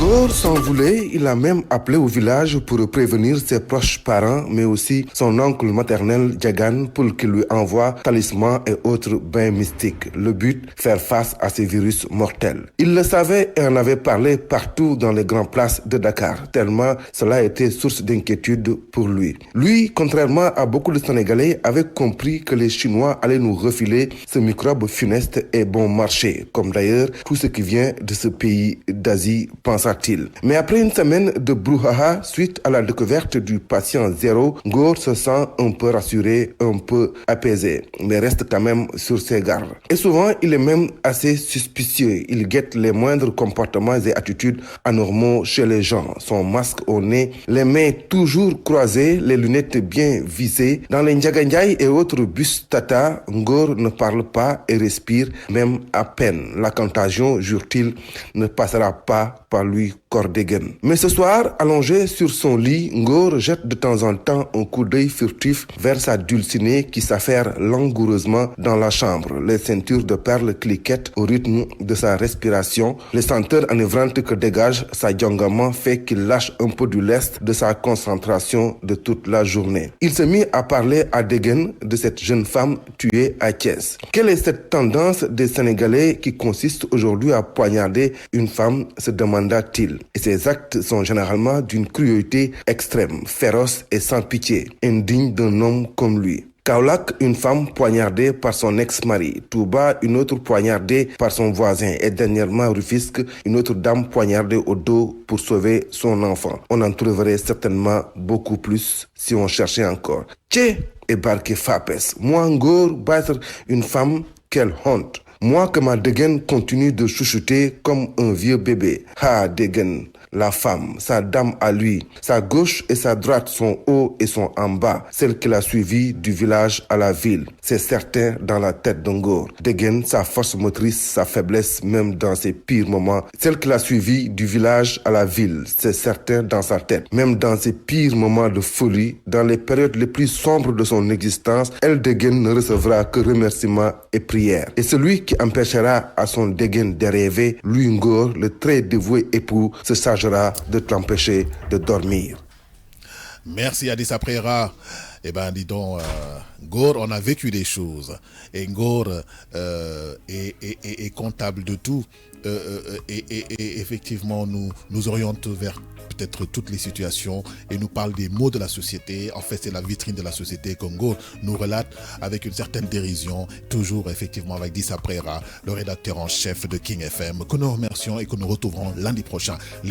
Ngor s'en voulait, il a même appelé au village pour prévenir ses proches parents, mais aussi son oncle maternel Djagan pour qu'il lui envoie talismans et autres bains mystiques. Le but, faire face à ces virus mortels. Il le savait et en avait parlé partout dans les grandes places de Dakar, tellement cela était source d'inquiétude pour lui. Lui, contrairement à beaucoup de Sénégalais, avait compris que les Chinois allaient nous refiler ce microbe funeste et bon marché, comme d'ailleurs tout ce qui vient de ce pays d'Asie, pensa-t-il. Mais après une semaine de brouhaha, suite à la découverte du patient zéro, Ngor se sent un peu rassuré, un peu apaisé, mais reste quand même sur ses gardes. Et souvent, il est même assez suspicieux. Il guette les moindres comportements et attitudes anormaux chez les gens. Son masque au nez, les mains toujours croisées, les lunettes bien vissées. Dans les Ndiagandiaï et autres bus Tata, Ngor ne parle pas et respire même à peine. La contagion, jure-t-il, ne passera pas par lui Cordegen. Mais ce soir, allongé sur son lit, Ngor jette de temps en temps un coup d'œil furtif vers sa dulcinée qui s'affaire langoureusement dans la chambre. Les ceintures de perles cliquettent au rythme de sa respiration. Les senteurs enivrantes que dégage sa djongama fait qu'il lâche un peu du lest de sa concentration de toute la journée. Il se mit à parler à Degen de cette jeune femme tuée à Thiès. Quelle est cette tendance des Sénégalais qui consiste aujourd'hui à poignarder une femme, se demanda-t-il. Et ces actes sont généralement d'une cruauté extrême, féroce et sans pitié, indigne d'un homme comme lui. Kaolack, une femme poignardée par son ex-mari. Touba, une autre poignardée par son voisin. Et dernièrement, Rufisque, une autre dame poignardée au dos pour sauver son enfant. On en trouverait certainement beaucoup plus si on cherchait encore. Tché et Barké Fapes. Moi, Ngor, battre une femme, quelle honte. Moi que ma Degen continue de chouchouter comme un vieux bébé. Ah, Degen, la femme, sa dame à lui. Sa gauche et sa droite sont haut et sont en bas. Celle qu'il a suivie du village à la ville. C'est certain dans la tête d'Ngor. Degen, sa force motrice, sa faiblesse, même dans ses pires moments. Celle qu'il a suivie du village à la ville. C'est certain dans sa tête. Même dans ses pires moments de folie, dans les périodes les plus sombres de son existence, elle, Degen, ne recevra que remerciements et prières. Et celui qui empêchera à son Degen de rêver, lui Ngor, le très dévoué époux, se chargera de t'empêcher de dormir. Merci Adissa Prera. Eh ben, dis donc, Ngor, on a vécu des choses. Et Ngor est comptable de tout. Et effectivement, nous oriente vers peut-être toutes les situations et nous parle des maux de la société. En fait, c'est la vitrine de la société que Ngor nous relate avec une certaine dérision, toujours effectivement avec Dissa Prera, le rédacteur en chef de King FM, que nous remercions et que nous retrouverons lundi prochain.